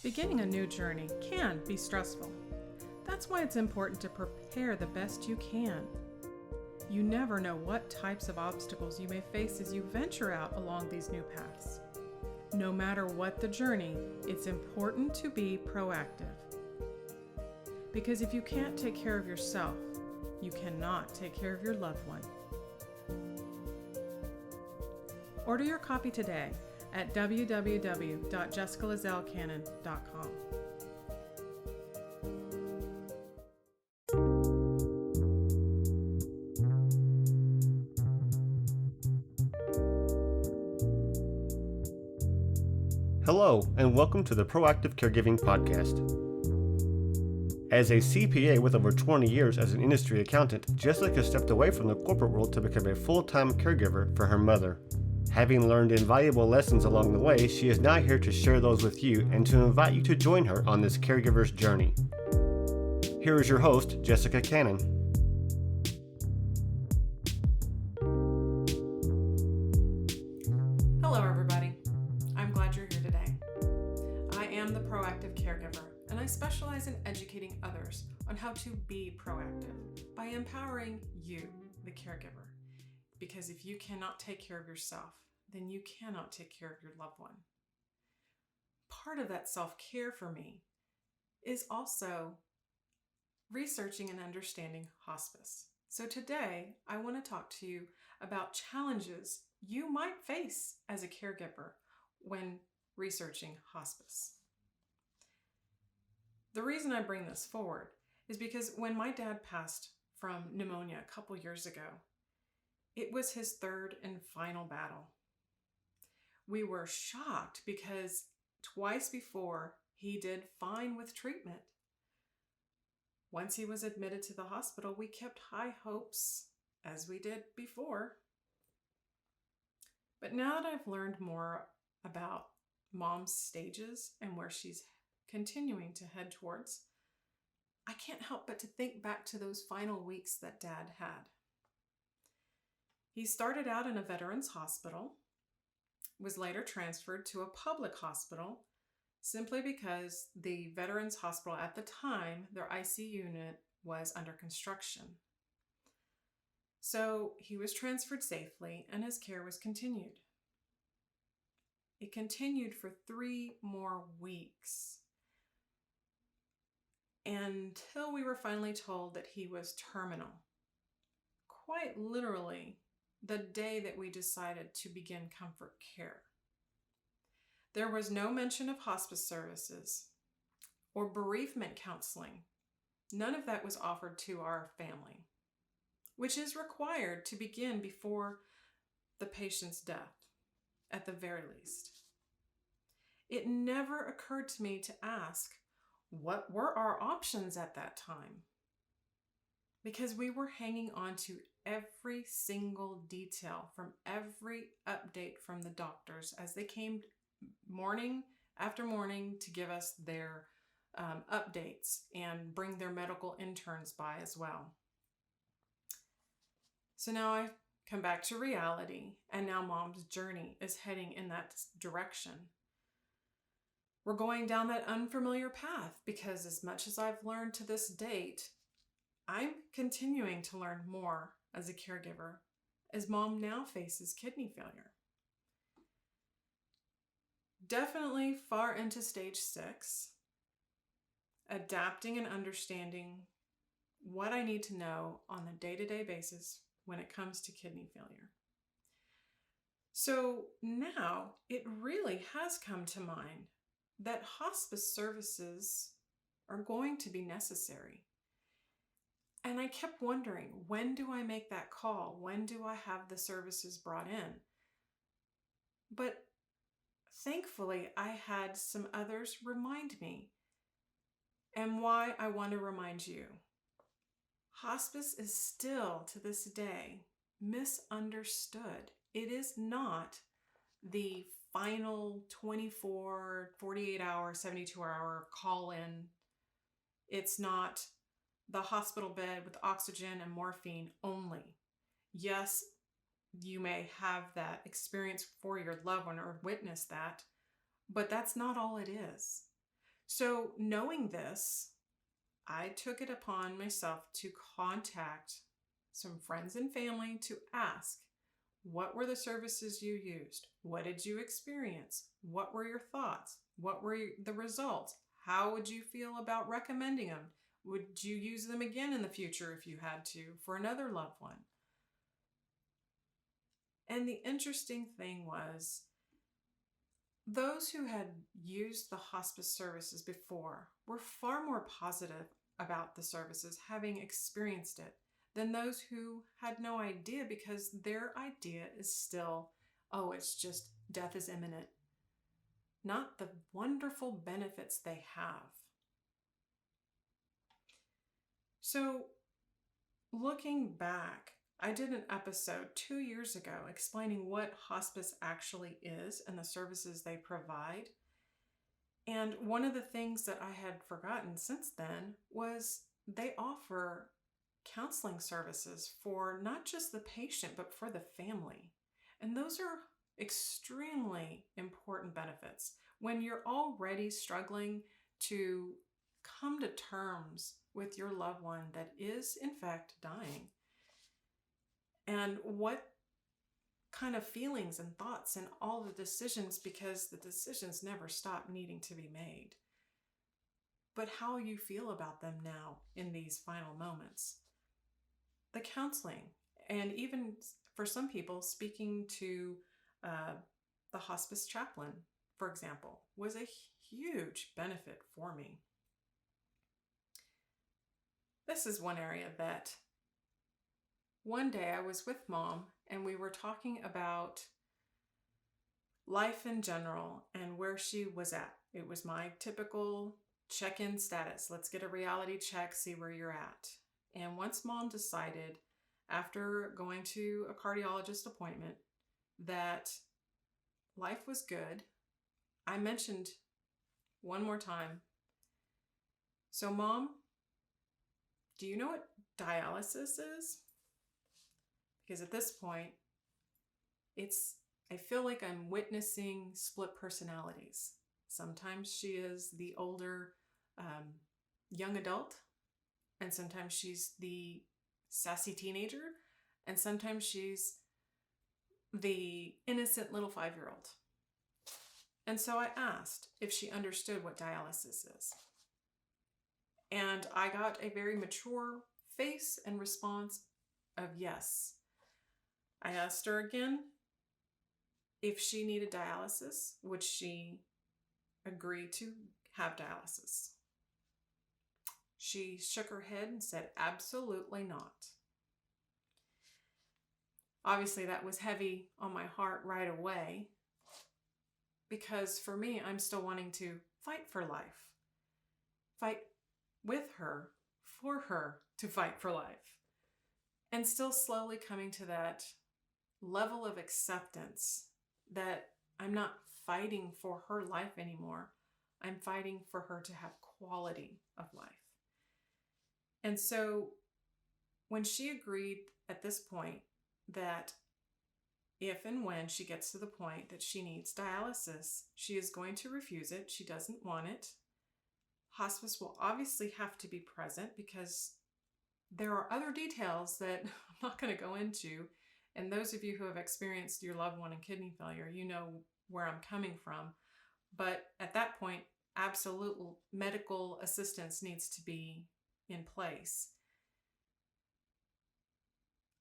Beginning a new journey can be stressful. That's why it's important to prepare the best you can. You never know what types of obstacles you may face as you venture out along these new paths. No matter what the journey, it's important to be proactive. Because if you can't take care of yourself, you cannot take care of your loved one. Order your copy today at www.jessicalazellcannon.com. Hello, and welcome to the Proactive Caregiving Podcast. As a CPA with over 20 years as an industry accountant, Jessica stepped away from the corporate world to become a full-time caregiver for her mother. Having learned invaluable lessons along the way, she is now here to share those with you and to invite you to join her on this caregiver's journey. Here is your host, Jessica Cannon. Hello, everybody. I'm glad you're here today. I am the Proactive Caregiver, and I specialize in educating others on how to be proactive by empowering you, the caregiver. Because if you cannot take care of yourself, then you cannot take care of your loved one. Part of that self-care for me is also researching and understanding hospice. So today, I want to talk to you about challenges you might face as a caregiver when researching hospice. The reason I bring this forward is because when my dad passed from pneumonia a couple years ago, it was his third and final battle. We were shocked because twice before he did fine with treatment. Once he was admitted to the hospital, we kept high hopes, as we did before. But now that I've learned more about Mom's stages and where she's continuing to head towards, I can't help but to think back to those final weeks that Dad had. He started out in a veterans hospital, was later transferred to a public hospital simply because the veterans hospital at the time, their IC unit was under construction. So he was transferred safely and his care was continued. It continued for 3 more weeks until we were finally told that he was terminal. Quite literally, the day that we decided to begin comfort care. There was no mention of hospice services or bereavement counseling. None of that was offered to our family, which is required to begin before the patient's death, at the very least. It never occurred to me to ask, what were our options at that time? Because we were hanging on to every single detail from every update from the doctors as they came morning after morning to give us their updates and bring their medical interns by as well. So now I come back to reality, and now Mom's journey is heading in that direction. We're going down that unfamiliar path because as much as I've learned to this date, I'm continuing to learn more as a caregiver as Mom now faces kidney failure. Definitely far into stage 6, adapting and understanding what I need to know on a day-to-day basis when it comes to kidney failure. So now it really has come to mind that hospice services are going to be necessary. And I kept wondering, when do I make that call? When do I have the services brought in? But thankfully, I had some others remind me. And why I want to remind you. Hospice is still, to this day, misunderstood. It is not the final 24, 48-hour, 72-hour call-in. It's not the hospital bed with oxygen and morphine only. Yes, you may have that experience for your loved one or witness that, but that's not all it is. So, knowing this, I took it upon myself to contact some friends and family to ask, what were the services you used? What did you experience? What were your thoughts? What were the results? How would you feel about recommending them? Would you use them again in the future if you had to for another loved one? And the interesting thing was, those who had used the hospice services before were far more positive about the services, having experienced it, than those who had no idea, because their idea is still, oh, it's just death is imminent, not the wonderful benefits they have. So, looking back, I did an episode 2 years ago explaining what hospice actually is and the services they provide. And one of the things that I had forgotten since then was they offer counseling services for not just the patient, but for the family. And those are extremely important benefits when you're already struggling to come to terms with your loved one that is, in fact, dying. And what kind of feelings and thoughts and all the decisions, because the decisions never stop needing to be made, but how you feel about them now in these final moments. The counseling, and even for some people, speaking to the hospice chaplain, for example, was a huge benefit for me. This is one area that one day I was with Mom and we were talking about life in general and where she was at. It was my typical check-in status. Let's get a reality check, see where you're at. And once Mom decided, after going to a cardiologist appointment, that life was good, I mentioned one more time, so Mom, do you know what dialysis is? Because at this point, I feel like I'm witnessing split personalities. Sometimes she is the older young adult, and sometimes she's the sassy teenager, and sometimes she's the innocent little 5-year-old. And so I asked if she understood what dialysis is. And I got a very mature face and response of yes. I asked her again if she needed dialysis, would she agree to have dialysis? She shook her head and said, absolutely not. Obviously, that was heavy on my heart right away, because for me, I'm still wanting to fight for life. Fight with her, for her to fight for life. And still slowly coming to that level of acceptance that I'm not fighting for her life anymore. I'm fighting for her to have quality of life. And so when she agreed at this point that if and when she gets to the point that she needs dialysis, she is going to refuse it. She doesn't want it. Hospice will obviously have to be present because there are other details that I'm not going to go into. And those of you who have experienced your loved one in kidney failure, you know where I'm coming from. But at that point, absolute medical assistance needs to be in place.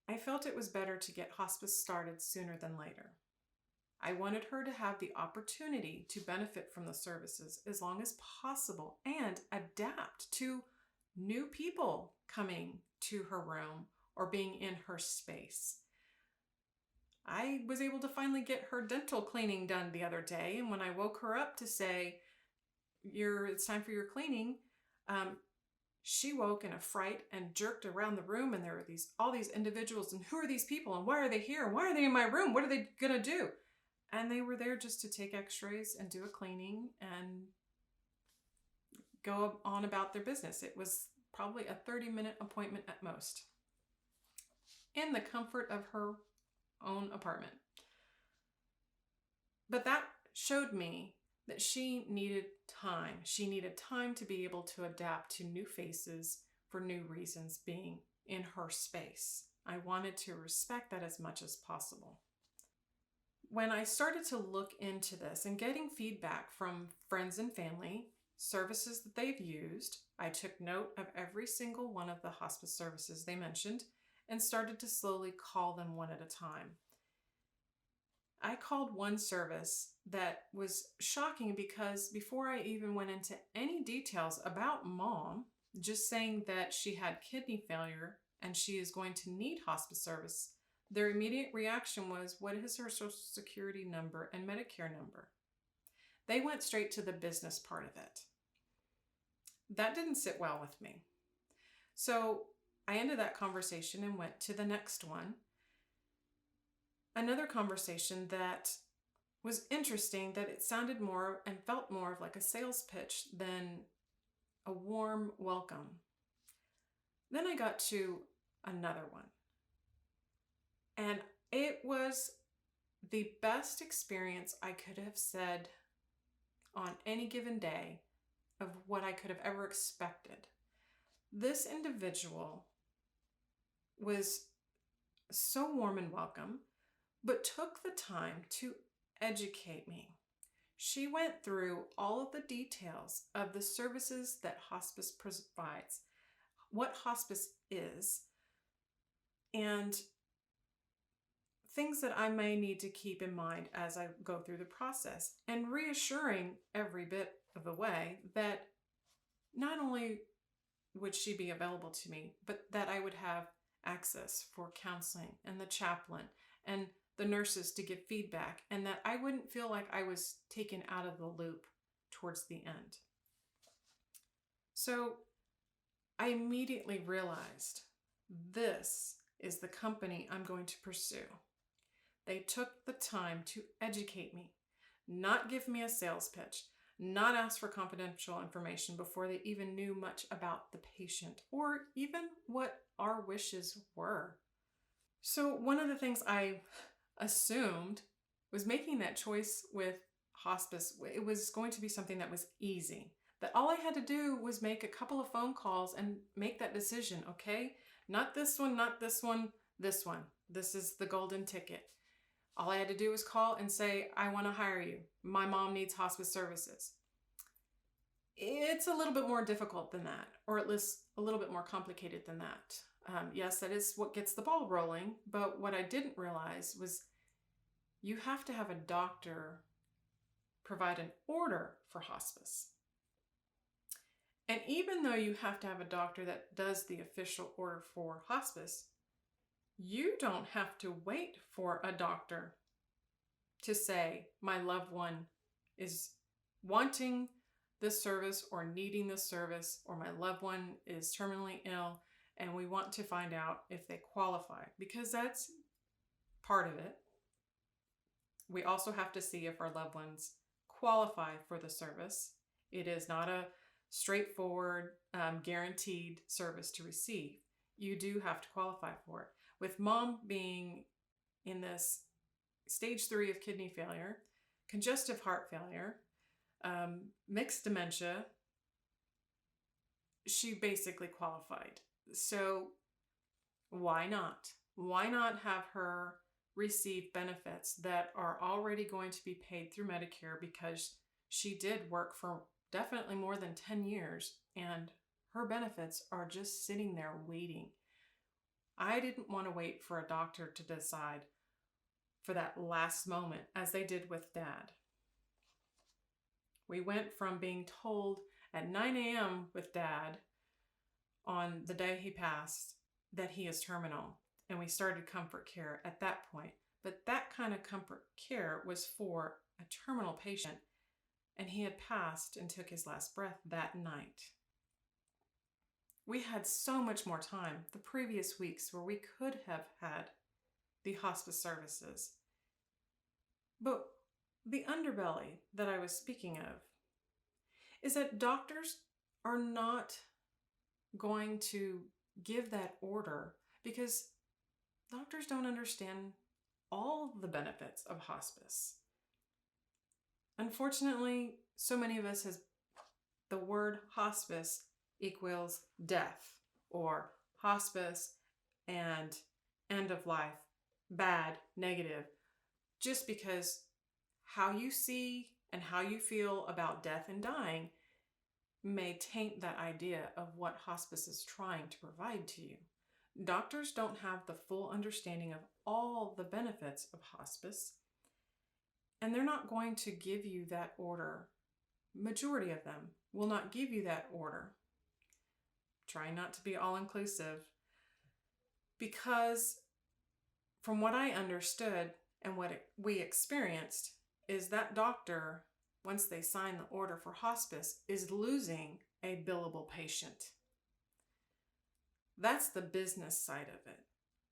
I felt it was better to get hospice started sooner than later. I wanted her to have the opportunity to benefit from the services as long as possible and adapt to new people coming to her room or being in her space. I was able to finally get her dental cleaning done the other day, and when I woke her up to say, it's time for your cleaning, she woke in a fright and jerked around the room, and there were all these individuals, and who are these people, and why are they here, and why are they in my room, what are they gonna do? And they were there just to take x-rays and do a cleaning and go on about their business. It was probably a 30-minute appointment at most, in the comfort of her own apartment. But that showed me that she needed time. She needed time to be able to adapt to new faces for new reasons, being in her space. I wanted to respect that as much as possible. When I started to look into this and getting feedback from friends and family, services that they've used, I took note of every single one of the hospice services they mentioned and started to slowly call them one at a time. I called one service that was shocking because before I even went into any details about Mom, just saying that she had kidney failure and she is going to need hospice service, their immediate reaction was, what is her social security number and Medicare number? They went straight to the business part of it. That didn't sit well with me. So I ended that conversation and went to the next one. Another conversation that was interesting, that it sounded more and felt more of like a sales pitch than a warm welcome. Then I got to another one. And it was the best experience I could have said on any given day of what I could have ever expected. This individual was so warm and welcome, but took the time to educate me. She went through all of the details of the services that hospice provides, what hospice is, and things that I may need to keep in mind as I go through the process, and reassuring every bit of the way that not only would she be available to me, but that I would have access for counseling and the chaplain and the nurses to give feedback, and that I wouldn't feel like I was taken out of the loop towards the end. So I immediately realized this is the company I'm going to pursue. They took the time to educate me, not give me a sales pitch, not ask for confidential information before they even knew much about the patient or even what our wishes were. So one of the things I assumed was making that choice with hospice, it was going to be something that was easy. That all I had to do was make a couple of phone calls and make that decision, okay? Not this one, not this one, this one. This is the golden ticket. All I had to do was call and say, I want to hire you. My mom needs hospice services. It's a little bit more difficult than that, or at least a little bit more complicated than that. Yes, that is what gets the ball rolling, but what I didn't realize was you have to have a doctor provide an order for hospice. And even though you have to have a doctor that does the official order for hospice, you don't have to wait for a doctor to say, my loved one is wanting this service or needing this service, or my loved one is terminally ill and we want to find out if they qualify, because that's part of it. We also have to see if our loved ones qualify for the service. It is not a straightforward, guaranteed service to receive. You do have to qualify for it. With Mom being in this stage 3 of kidney failure, congestive heart failure, mixed dementia, she basically qualified. So why not? Why not have her receive benefits that are already going to be paid through Medicare, because she did work for definitely more than 10 years and her benefits are just sitting there waiting. I didn't want to wait for a doctor to decide for that last moment, as they did with Dad. We went from being told at 9 a.m. with Dad on the day he passed that he is terminal, and we started comfort care at that point. But that kind of comfort care was for a terminal patient, and he had passed and took his last breath that night. We had so much more time the previous weeks where we could have had the hospice services. But the underbelly that I was speaking of is that doctors are not going to give that order because doctors don't understand all the benefits of hospice. unfortunately, so many of us the word hospice equals death, or hospice and end of life, bad, negative, just because how you see and how you feel about death and dying may taint that idea of what hospice is trying to provide to you. Doctors don't have the full understanding of all the benefits of hospice, and they're not going to give you that order. Majority of them will not give you that order. Try not to be all-inclusive, because from what I understood and what we experienced is that doctor, once they sign the order for hospice, is losing a billable patient. That's the business side of it.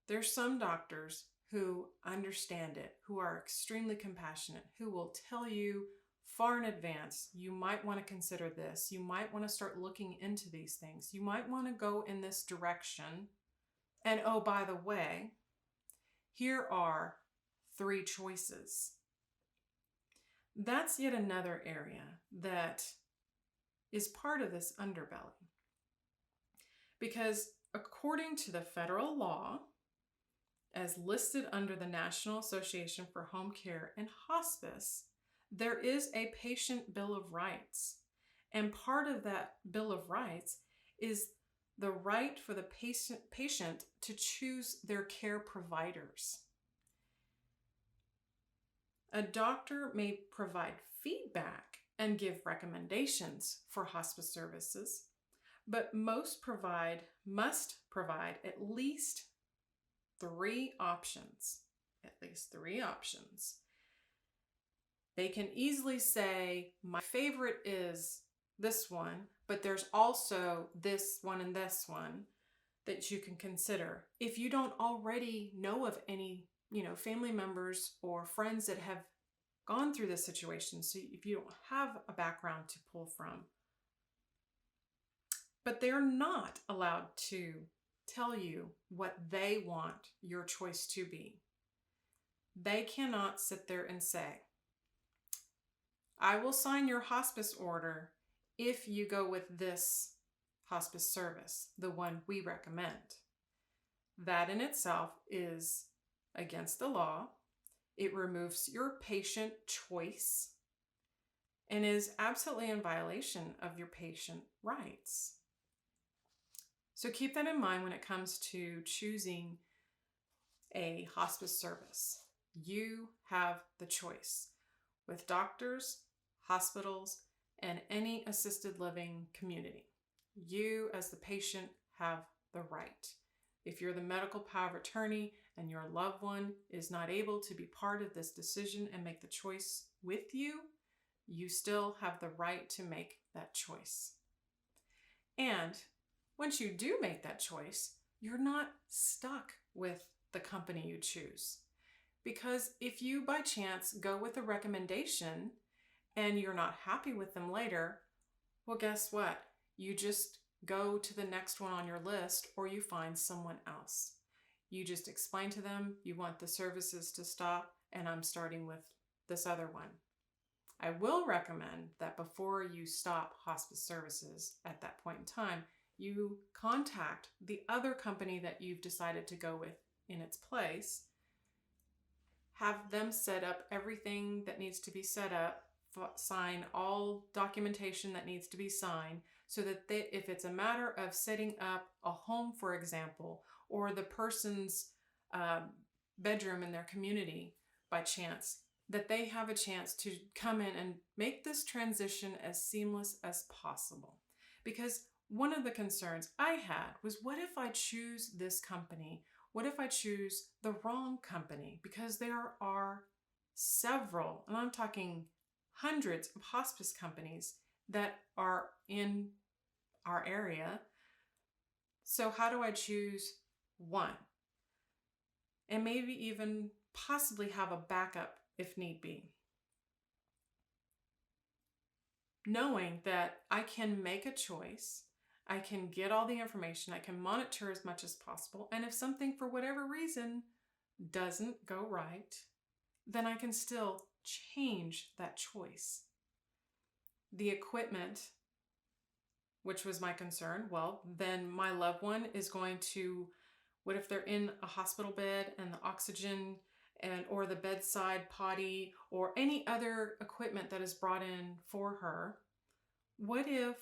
There's some doctors who understand it, who are extremely compassionate, who will tell you far in advance, you might want to consider this, you might want to start looking into these things, you might want to go in this direction, and oh, by the way, here are 3 choices. That's yet another area that is part of this underbelly. Because according to the federal law, as listed under the National Association for Home Care and Hospice, there is a patient bill of rights. And part of that bill of rights is the right for the patient to choose their care providers. A doctor may provide feedback and give recommendations for hospice services, but most must provide at least 3 options. At least 3 options. They can easily say, my favorite is this one, but there's also this one and this one that you can consider. If you don't already know of any, family members or friends that have gone through this situation, so if you don't have a background to pull from. But they're not allowed to tell you what they want your choice to be. They cannot sit there and say, I will sign your hospice order if you go with this hospice service, the one we recommend. That in itself is against the law. It removes your patient choice and is absolutely in violation of your patient rights. So keep that in mind when it comes to choosing a hospice service. You have the choice. With doctors, hospitals, and any assisted living community, you as the patient have the right. If you're the medical power of attorney and your loved one is not able to be part of this decision and make the choice with you, you still have the right to make that choice. And once you do make that choice, you're not stuck with the company you choose. Because if you by chance go with a recommendation and you're not happy with them later, well, guess what? You just go to the next one on your list, or you find someone else. You just explain to them you want the services to stop and I'm starting with this other one. I will recommend that before you stop hospice services at that point in time, you contact the other company that you've decided to go with in its place. Have them set up everything that needs to be set up, sign all documentation that needs to be signed, so that if it's a matter of setting up a home, for example, or the person's bedroom in their community by chance, that they have a chance to come in and make this transition as seamless as possible. Because one of the concerns I had was, what if I choose this company? What if I choose the wrong company? Because there are several, and I'm talking hundreds of hospice companies that are in our area. So how do I choose one? And maybe even possibly have a backup if need be. Knowing that I can make a choice, I can get all the information, I can monitor as much as possible, and if something for whatever reason doesn't go right, then I can still change that choice. The equipment, which was my concern, well, then my loved one is going to, what if they're in a hospital bed and the oxygen or the bedside potty or any other equipment that is brought in for her? What if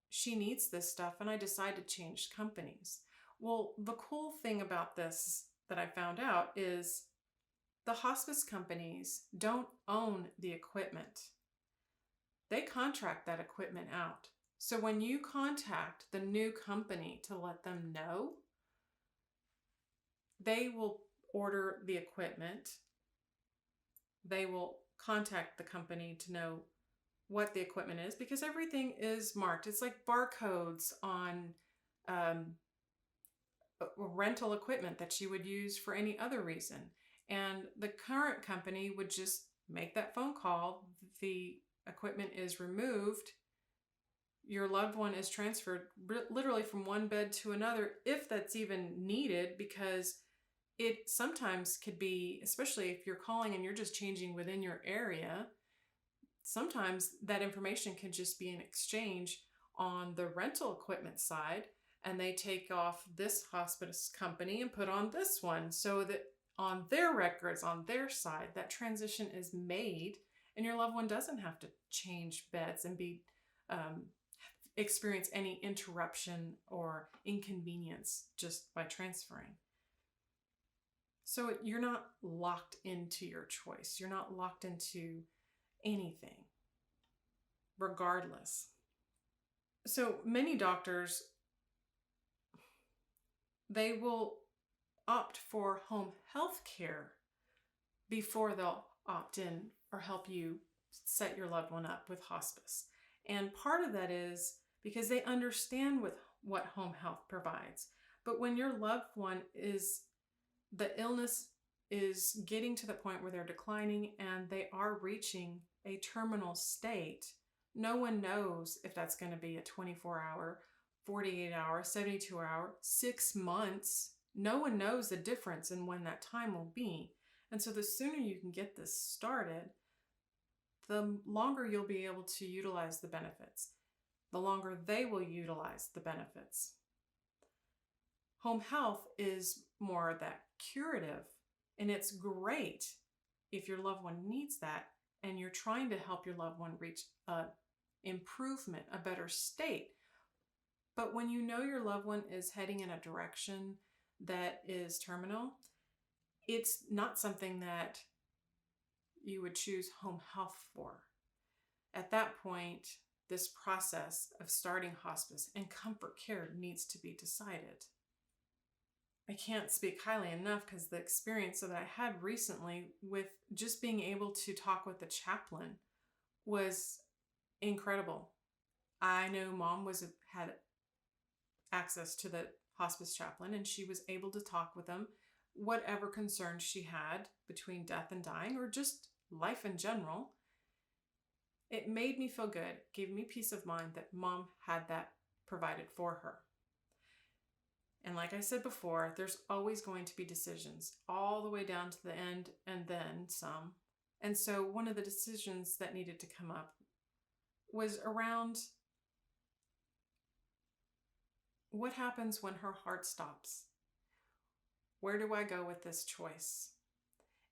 she needs this stuff and I decide to change companies? Well, the cool thing about this that I found out is the hospice companies don't own the equipment. They contract that equipment out. So when you contact the new company to let them know, they will order the equipment. They will contact the company to know what the equipment is, because everything is marked. It's like barcodes on rental equipment that you would use for any other reason. And the current company would just make that phone call. The equipment is removed. Your loved one is transferred literally from one bed to another, if that's even needed, because it sometimes could be, especially if you're calling and you're just changing within your area, sometimes that information can just be an exchange on the rental equipment side, and they take off this hospice company and put on this one, so that on their records, on their side, that transition is made and your loved one doesn't have to change beds and be experience any interruption or inconvenience just by transferring. So you're not locked into your choice. You're not locked into anything, regardless. So many doctors, they will opt for home health care before they'll opt in or help you set your loved one up with hospice. And part of that is because they understand what home health provides. But when your loved one the illness is getting to the point where they're declining and they are reaching a terminal state, no one knows if that's going to be a 24-hour, 48-hour, 72-hour, 6 months. No one knows the difference in when that time will be. And so the sooner you can get this started, the longer you'll be able to utilize the benefits. The longer they will utilize the benefits. Home health is more of that curative, and it's great if your loved one needs that and you're trying to help your loved one reach a improvement, a better state. But when you know your loved one is heading in a direction that is terminal, it's not something that you would choose home health for. At that point, this process of starting hospice and comfort care needs to be decided. I can't speak highly enough because the experience that I had recently with just being able to talk with the chaplain was incredible. I know Mom had access to the hospice chaplain, and she was able to talk with them whatever concerns she had between death and dying or just life in general. It made me feel good, gave me peace of mind that Mom had that provided for her. And like I said before, there's always going to be decisions all the way down to the end and then some. And so one of the decisions that needed to come up was around what happens when her heart stops? Where do I go with this choice?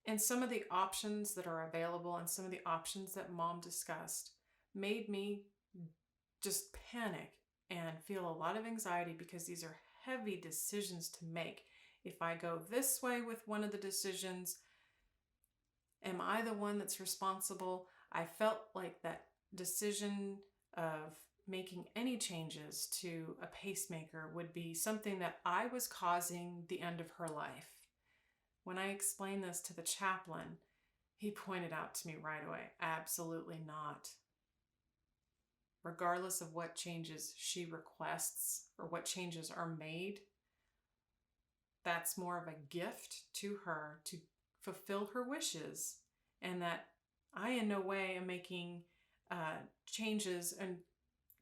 And some of the options that are available and some of the options that Mom discussed made me just panic and feel a lot of anxiety, because these are heavy decisions to make. If I go this way with one of the decisions, am I the one that's responsible? I felt like that decision of making any changes to a pacemaker would be something that I was causing the end of her life. When I explained this to the chaplain, he pointed out to me right away, absolutely not. Regardless of what changes she requests or what changes are made, that's more of a gift to her to fulfill her wishes, and that I in no way am making changes and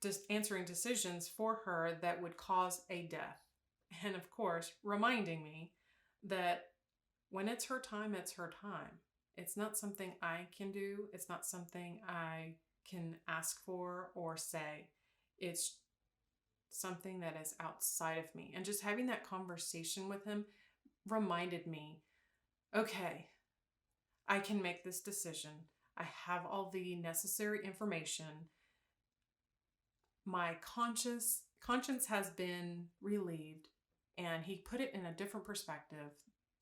just answering decisions for her that would cause a death. And of course, reminding me that when it's her time, it's her time. It's not something I can do. It's not something I can ask for or say. It's something that is outside of me. And just having that conversation with him reminded me, okay, I can make this decision. I have all the necessary information. My conscience has been relieved, and he put it in a different perspective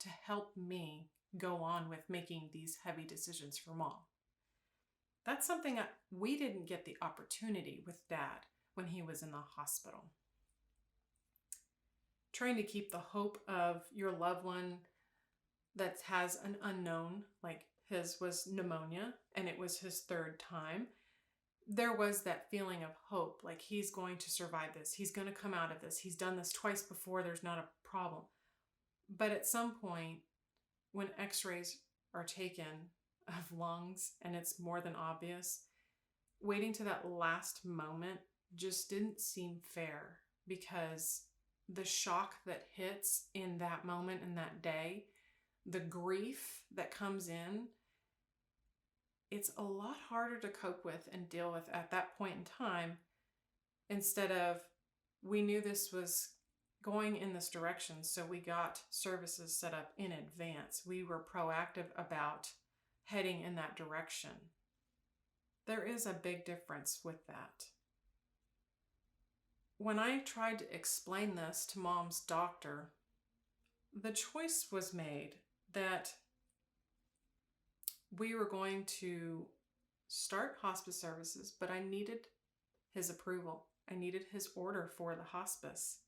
to help me go on with making these heavy decisions for Mom. That's something we didn't get the opportunity with Dad when he was in the hospital. Trying to keep the hope of your loved one that has an unknown, like his was pneumonia and it was his third time. There was that feeling of hope, like he's going to survive this. He's going to come out of this. He's done this twice before. There's not a problem. But at some point, when x-rays are taken of lungs and it's more than obvious, waiting to that last moment just didn't seem fair, because the shock that hits in that moment, in that day, the grief that comes in, it's a lot harder to cope with and deal with at that point in time. Instead of, we knew this was going in this direction, so we got services set up in advance. We were proactive about heading in that direction. There is a big difference with that. When I tried to explain this to Mom's doctor, the choice was made that we were going to start hospice services, but I needed his approval. I needed his order for the hospice.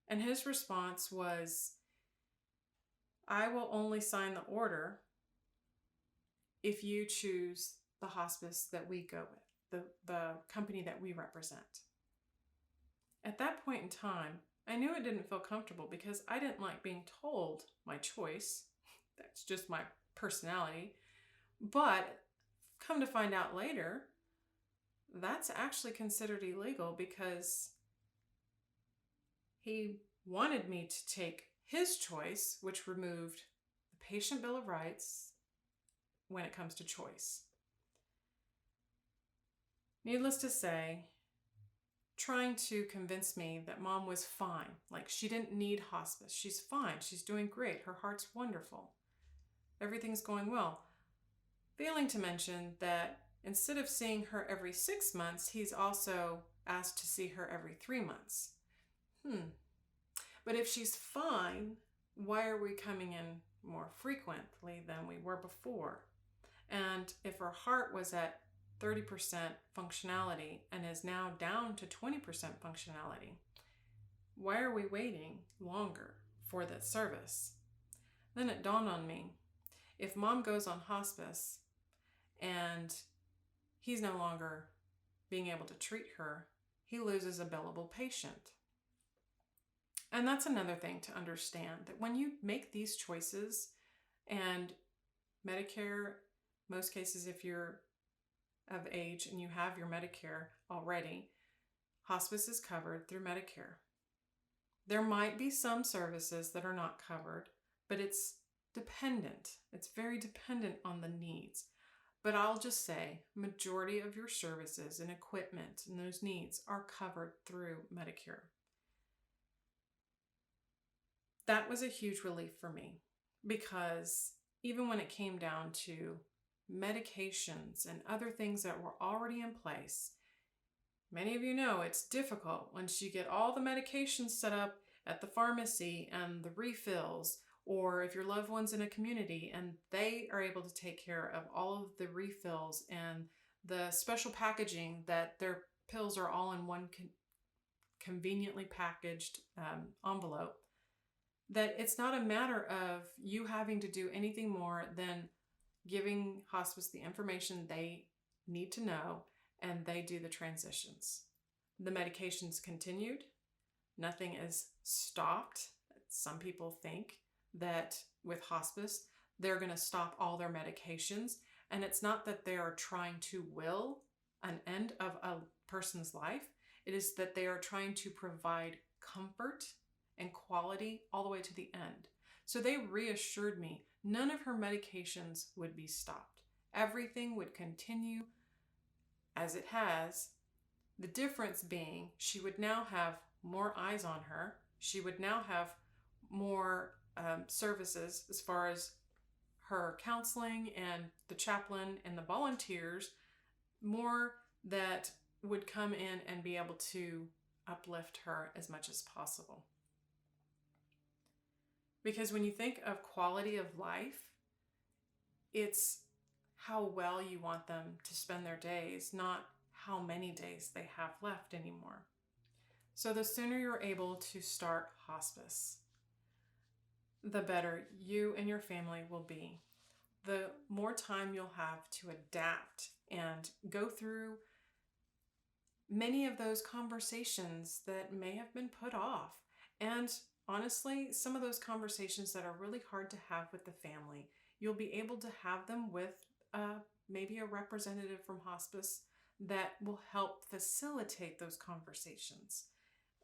And his response was, I will only sign the order if you choose the hospice that we go with, the company that we represent. At that point in time, I knew it didn't feel comfortable, because I didn't like being told my choice. That's just my personality. But come to find out later, that's actually considered illegal, because he wanted me to take his choice, which removed the patient bill of rights when it comes to choice. Needless to say, trying to convince me that Mom was fine, like she didn't need hospice. She's fine. She's doing great. Her heart's wonderful. Everything's going well. Failing to mention that instead of seeing her every 6 months, he's also asked to see her every 3 months. But if she's fine, why are we coming in more frequently than we were before? And if her heart was at 30% functionality and is now down to 20% functionality, why are we waiting longer for that service? Then it dawned on me, if Mom goes on hospice and he's no longer being able to treat her, he loses a billable patient. And that's another thing to understand, that when you make these choices, and Medicare, most cases, if you're of age and you have your Medicare already, hospice is covered through Medicare. There might be some services that are not covered, but it's dependent. It's very dependent on the needs. But I'll just say, majority of your services and equipment and those needs are covered through Medicare. That was a huge relief for me, because even when it came down to medications and other things that were already in place, many of you know it's difficult once you get all the medications set up at the pharmacy and the refills, or if your loved one's in a community and they are able to take care of all of the refills and the special packaging, that their pills are all in one conveniently packaged envelope, that it's not a matter of you having to do anything more than giving hospice the information they need to know, and they do the transitions. The medications continued. Nothing is stopped. Some people think that with hospice, they're going to stop all their medications. And it's not that they are trying to will an end of a person's life. It is that they are trying to provide comfort and quality all the way to the end. So they reassured me none of her medications would be stopped. Everything would continue as it has. The difference being she would now have more eyes on her. She would now have more services as far as her counseling and the chaplain and the volunteers, more that would come in and be able to uplift her as much as possible. Because when you think of quality of life, it's how well you want them to spend their days, not how many days they have left anymore. So the sooner you're able to start hospice, the better you and your family will be. The more time you'll have to adapt and go through many of those conversations that may have been put off. And honestly, some of those conversations that are really hard to have with the family, you'll be able to have them with maybe a representative from hospice that will help facilitate those conversations.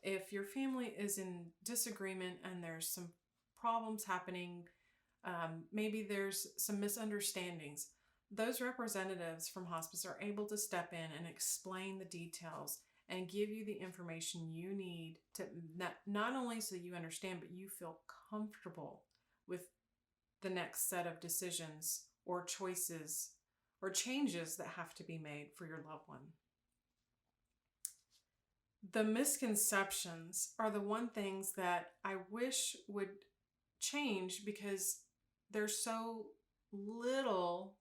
If your family is in disagreement and there's some problems happening, maybe there's some misunderstandings, those representatives from hospice are able to step in and explain the details and give you the information you need to not only so you understand, but you feel comfortable with the next set of decisions or choices or changes that have to be made for your loved one. The misconceptions are the one things that I wish would change because there's so little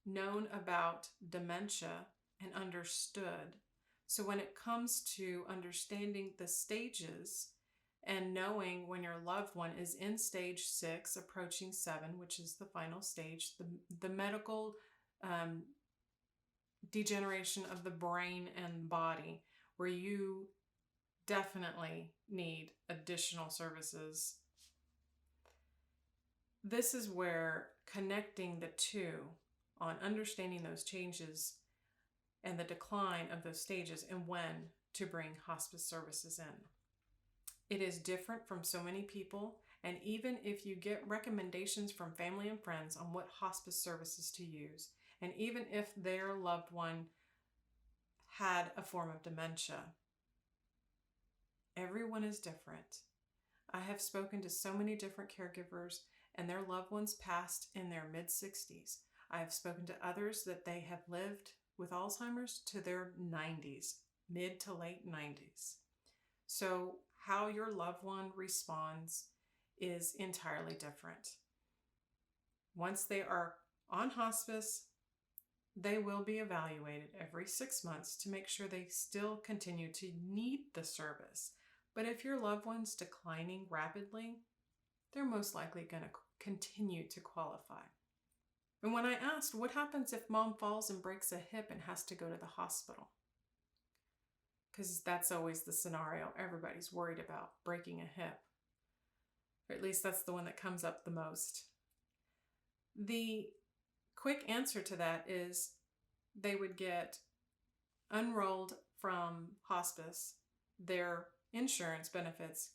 known about dementia and understood. So when it comes to understanding the stages and knowing when your loved one is in stage 6, approaching 7, which is the final stage, the medical degeneration of the brain and body, where you definitely need additional services. This is where connecting the two on understanding those changes and the decline of those stages and when to bring hospice services in. It is different from so many people, and even if you get recommendations from family and friends on what hospice services to use, and even if their loved one had a form of dementia, everyone is different. I have spoken to so many different caregivers and their loved ones passed in their mid-60s. I have spoken to others that they have lived with Alzheimer's to their 90s, mid to late 90s. So how your loved one responds is entirely different. Once they are on hospice, they will be evaluated every 6 months to make sure they still continue to need the service. But if your loved one's declining rapidly, they're most likely going to continue to qualify. And when I asked, what happens if mom falls and breaks a hip and has to go to the hospital? Because that's always the scenario everybody's worried about, breaking a hip. Or at least that's the one that comes up the most. The quick answer to that is they would get unrolled from hospice. Their insurance benefits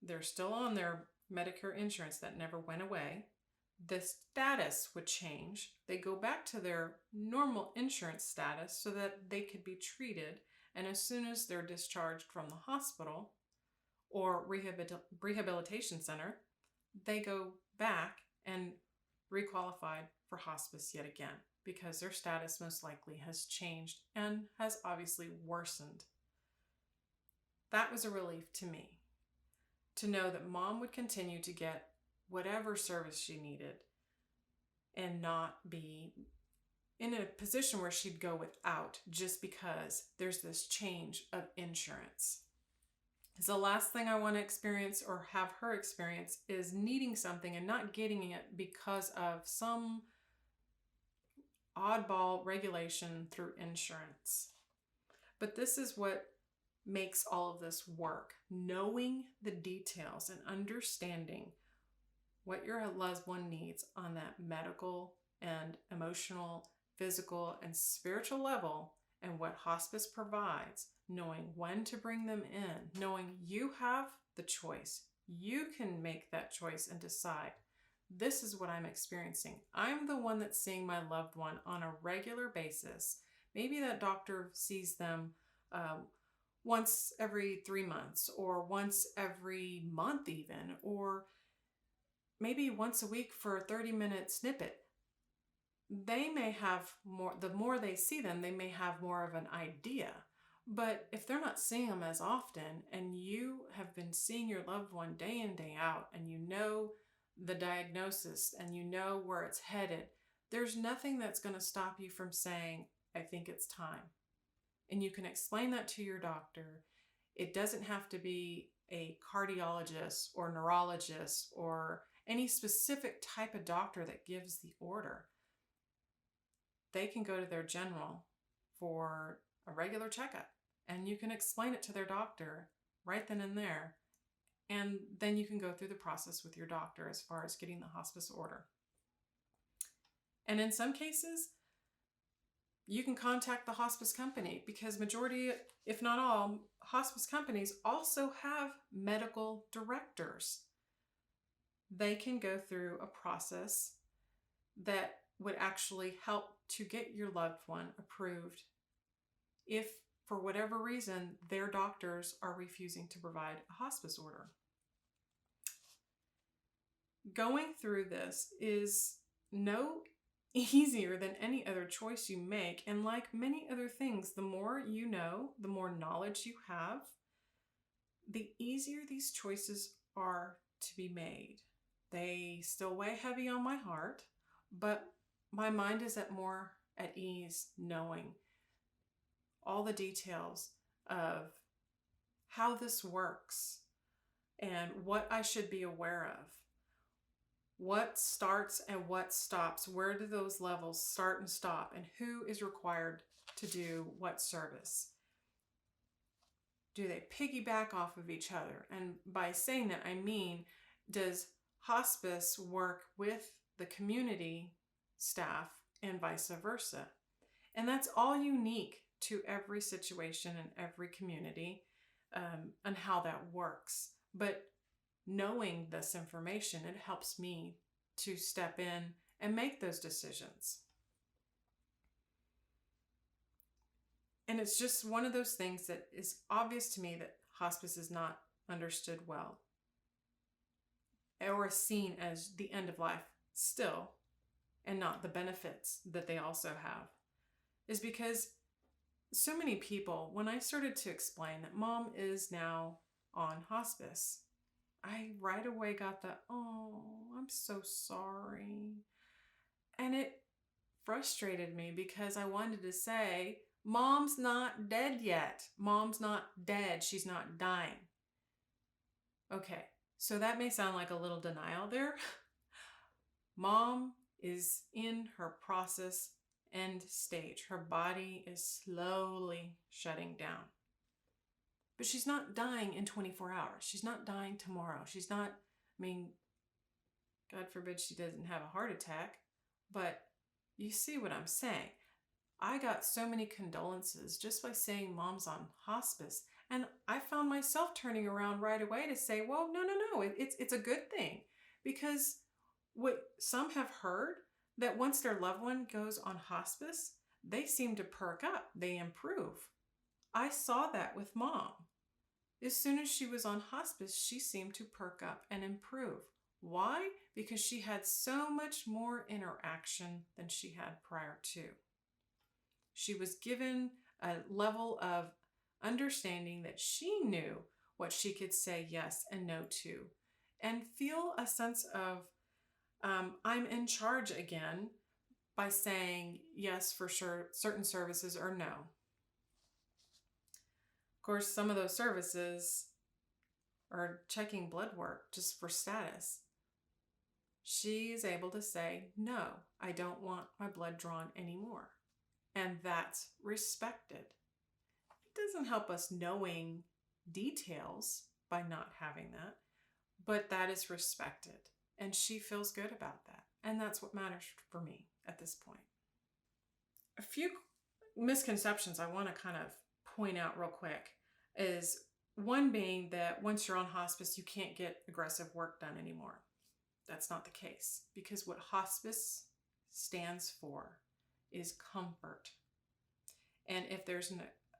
they're still on their Medicare insurance that never went away. The status would change. They go back to their normal insurance status so that they could be treated. And as soon as they're discharged from the hospital or rehabilitation center, they go back and requalified for hospice yet again because their status most likely has changed and has obviously worsened. That was a relief to me, to know that mom would continue to get whatever service she needed and not be in a position where she'd go without just because there's this change of insurance. Because the last thing I want to experience or have her experience is needing something and not getting it because of some oddball regulation through insurance. But this is what makes all of this work. Knowing the details and understanding what your loved one needs on that medical and emotional, physical, and spiritual level, and what hospice provides, knowing when to bring them in, knowing you have the choice. You can make that choice and decide. this is what I'm experiencing. I'm the one that's seeing my loved one on a regular basis. Maybe that doctor sees them once every 3 months, or once every month even, or maybe once a week for a 30-minute snippet. They may have more, the more they see them, they may have more of an idea. But if they're not seeing them as often, and you have been seeing your loved one day in, day out, and you know the diagnosis and you know where it's headed, there's nothing that's going to stop you from saying, I think it's time. And you can explain that to your doctor. It doesn't have to be a cardiologist or neurologist or any specific type of doctor that gives the order. They can go to their general for a regular checkup, and you can explain it to their doctor right then and there. And then you can go through the process with your doctor as far as getting the hospice order. And in some cases, you can contact the hospice company, because majority, if not all, hospice companies also have medical directors. They can go through a process that would actually help to get your loved one approved if, for whatever reason, their doctors are refusing to provide a hospice order. Going through this is no easier than any other choice you make. And like many other things, the more you know, the more knowledge you have, the easier these choices are to be made. They still weigh heavy on my heart, but my mind is more at ease knowing all the details of how this works and what I should be aware of. What starts and what stops? Where do those levels start and stop? And who is required to do what service? Do they piggyback off of each other? And by saying that, I mean, does hospice work with the community staff and vice versa? And that's all unique to every situation and every community, and how that works. But knowing this information, it helps me to step in and make those decisions. And it's just one of those things that is obvious to me that hospice is not understood well, or seen as the end of life still, and not the benefits that they also have, is because so many people, when I started to explain that mom is now on hospice, I right away got the, oh, I'm so sorry. And it frustrated me, because I wanted to say, mom's not dead yet. Mom's not dead. She's not dying. Okay, so that may sound like a little denial there. Mom is in her process end stage. Her body is slowly shutting down. But she's not dying in 24 hours. She's not dying tomorrow. She's not, God forbid she doesn't have a heart attack. But you see what I'm saying. I got so many condolences just by saying mom's on hospice. And I found myself turning around right away to say, well, no. It's a good thing. Because what some have heard, that once their loved one goes on hospice, they seem to perk up. They improve. I saw that with mom. As soon as she was on hospice, she seemed to perk up and improve. Why? Because she had so much more interaction than she had prior to. She was given a level of understanding that she knew what she could say yes and no to, and feel a sense of, I'm in charge again, by saying yes for sure, certain services, or no. Of course, some of those services are checking blood work just for status. She is able to say, no, I don't want my blood drawn anymore. And that's respected. It doesn't help us knowing details by not having that, but that is respected. And she feels good about that. And that's what matters for me at this point. A few misconceptions I want to kind of point out real quick is one being that once you're on hospice, you can't get aggressive work done anymore. that's not the case, because what hospice stands for is comfort. And if there's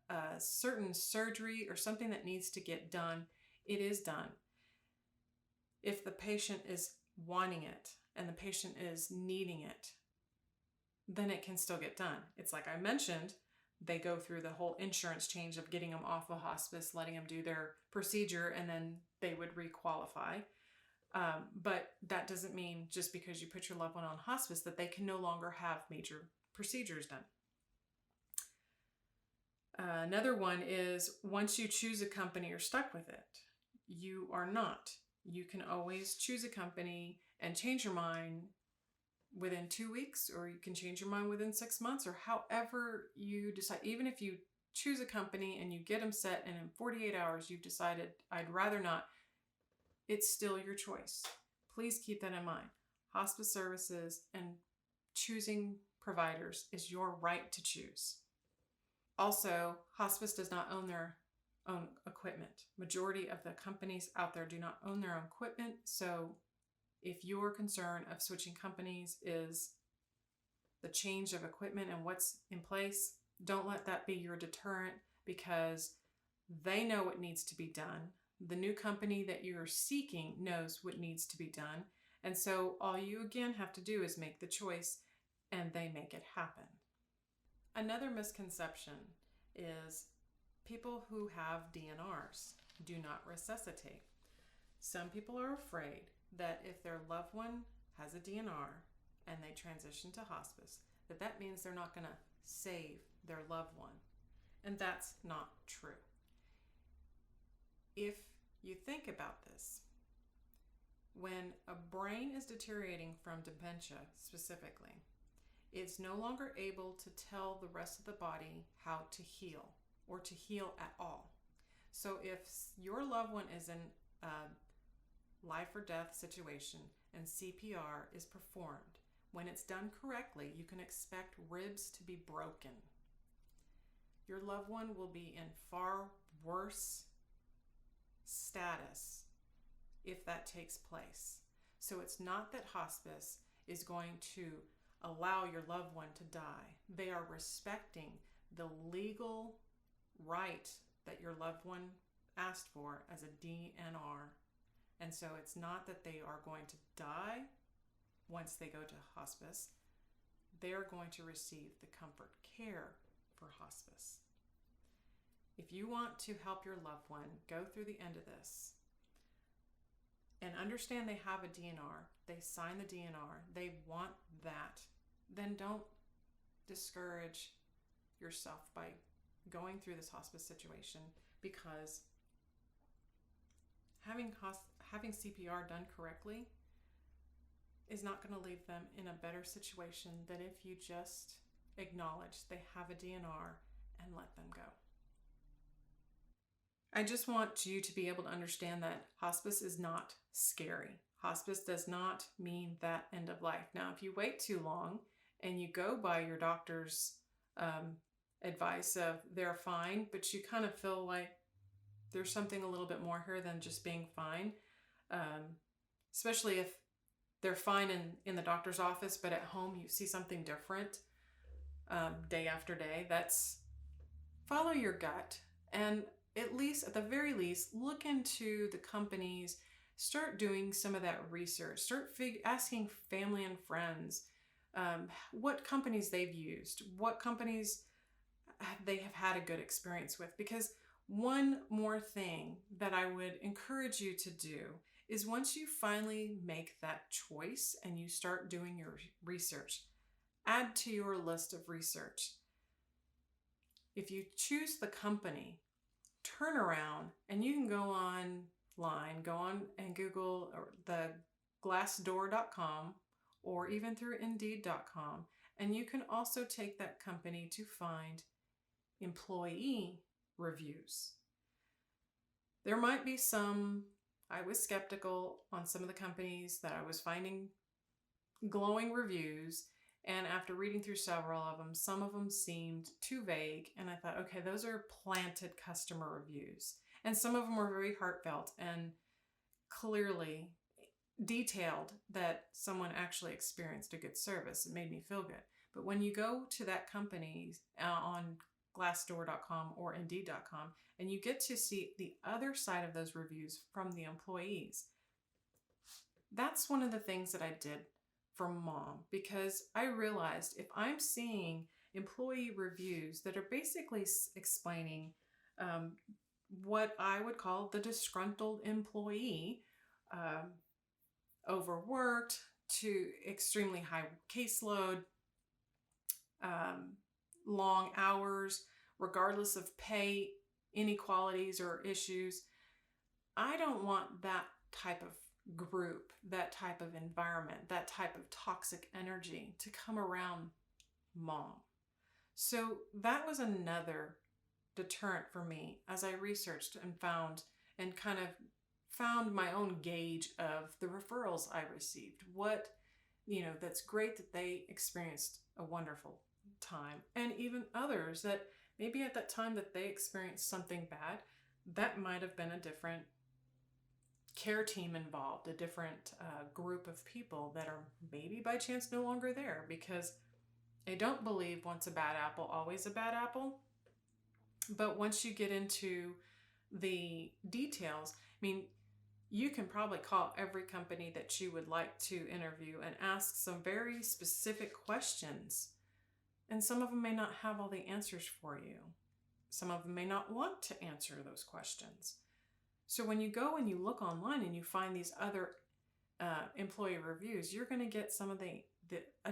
a certain surgery or something that needs to get done, it is done. If the patient is wanting it and the patient is needing it, then it can still get done. It's like I mentioned, they go through the whole insurance change of getting them off of hospice, letting them do their procedure, and then they would requalify. But that doesn't mean just because you put your loved one on hospice that they can no longer have major procedures done. Another one is, once you choose a company, you're stuck with it. You are not. You can always choose a company and change your mind within 2 weeks, or you can change your mind within 6 months, or however you decide. Even if you choose a company and you get them set and in 48 hours you've decided, I'd rather not, it's still your choice. Please keep that in mind. Hospice services and choosing providers is your right to choose. Also, hospice does not own their own equipment. Majority of the companies out there do not own their own equipment. So if your concern of switching companies is the change of equipment and what's in place, don't let that be your deterrent, because they know what needs to be done. The new company that you're seeking knows what needs to be done. And so all you again have to do is make the choice, and they make it happen. Another misconception is people who have DNRs do not resuscitate. Some people are afraid that if their loved one has a DNR and they transition to hospice, that means they're not going to save their loved one. And that's not true. If you think about this, when a brain is deteriorating from dementia specifically, it's no longer able to tell the rest of the body how to heal or to heal at all. So if your loved one is in a life or death situation and CPR is performed, when it's done correctly, you can expect ribs to be broken. Your loved one will be in far worse status if that takes place. So it's not that hospice is going to allow your loved one to die. They are respecting the legal right that your loved one asked for as a DNR. And so it's not that they are going to die once they go to hospice. They're going to receive the comfort care for hospice. If you want to help your loved one go through the end of this and understand they have a DNR, they sign the DNR, they want that, then don't discourage yourself by going through this hospice situation, because having CPR done correctly is not going to leave them in a better situation than if you just acknowledge they have a DNR and let them go. I just want you to be able to understand that hospice is not scary. Hospice does not mean that end of life. Now, if you wait too long and you go by your doctor's advice of they're fine, but you kind of feel like there's something a little bit more here than just being fine, especially if they're fine in the doctor's office, but at home you see something different day after day, that's follow your gut, and at the very least, look into the companies, start doing some of that research, start asking family and friends what companies they've used, what companies they have had a good experience with. Because one more thing that I would encourage you to do is, once you finally make that choice and you start doing your research, add to your list of research. If you choose the company, turn around and you can go online, go on and Google the glassdoor.com or even through indeed.com, and you can also take that company to find employee reviews. There might be some, I was skeptical on some of the companies that I was finding glowing reviews, and after reading through several of them, some of them seemed too vague, and I thought, okay, those are planted customer reviews. And some of them were very heartfelt, and clearly detailed that someone actually experienced a good service. It made me feel good. But when you go to that company on Glassdoor.com or Indeed.com and you get to see the other side of those reviews from the employees, that's one of the things that I did for Mom, because I realized if I'm seeing employee reviews that are basically explaining what I would call the disgruntled employee, overworked to extremely high caseload, long hours, regardless of pay inequalities or issues. I don't want that type of group, that type of environment, that type of toxic energy to come around Mom. So that was another deterrent for me as I researched and found my own gauge of the referrals I received. That's great that they experienced a wonderful time, and even others that maybe at that time that they experienced something bad, that might have been a different care team involved, a different group of people that are maybe by chance no longer there, because I don't believe once a bad apple, always a bad apple. But once you get into the details, you can probably call every company that you would like to interview and ask some very specific questions. And some of them may not have all the answers for you. Some of them may not want to answer those questions. So when you go and you look online and you find these other employee reviews, you're going to get some of a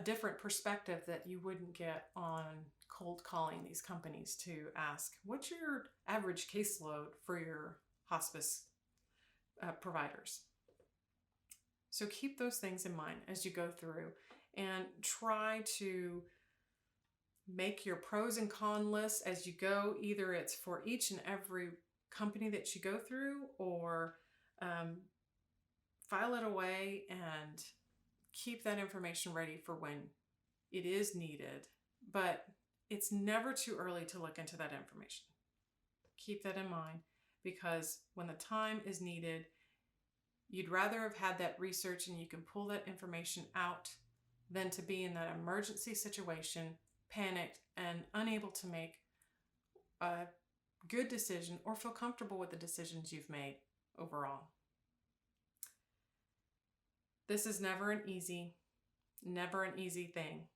different perspective that you wouldn't get on cold calling these companies to ask, what's your average caseload for your hospice providers? So keep those things in mind as you go through and try to make your pros and con lists as you go. Either it's for each and every company that you go through, or file it away and keep that information ready for when it is needed. But it's never too early to look into that information. Keep that in mind, because when the time is needed, you'd rather have had that research and you can pull that information out than to be in that emergency situation, panicked and unable to make a good decision or feel comfortable with the decisions you've made overall. This is never an easy thing.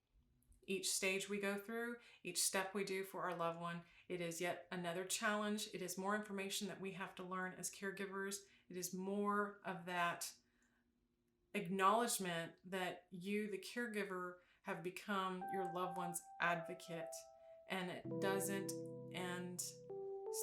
Each stage we go through, each step we do for our loved one, it is yet another challenge. It is more information that we have to learn as caregivers. It is more of that acknowledgement that you, the caregiver, have become your loved one's advocate, and it doesn't end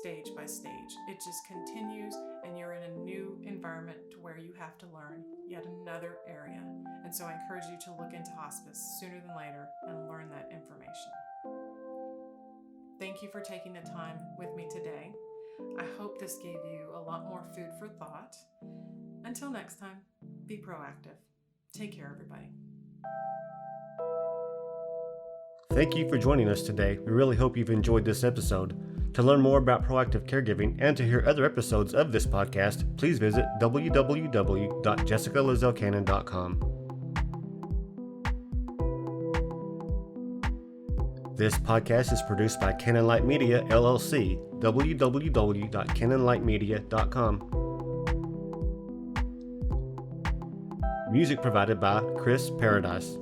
stage by stage. It just continues, and you're in a new environment where you have to learn yet another area. And so I encourage you to look into hospice sooner than later and learn that information. Thank you for taking the time with me today. I hope this gave you a lot more food for thought. Until next time, be proactive. Take care, everybody. Thank you for joining us today. We really hope you've enjoyed this episode. To learn more about proactive caregiving and to hear other episodes of this podcast, please visit www.jessicalazelcannon.com. This podcast is produced by Cannon Light Media, LLC, www.cannonlightmedia.com. Music provided by Chris Paradise.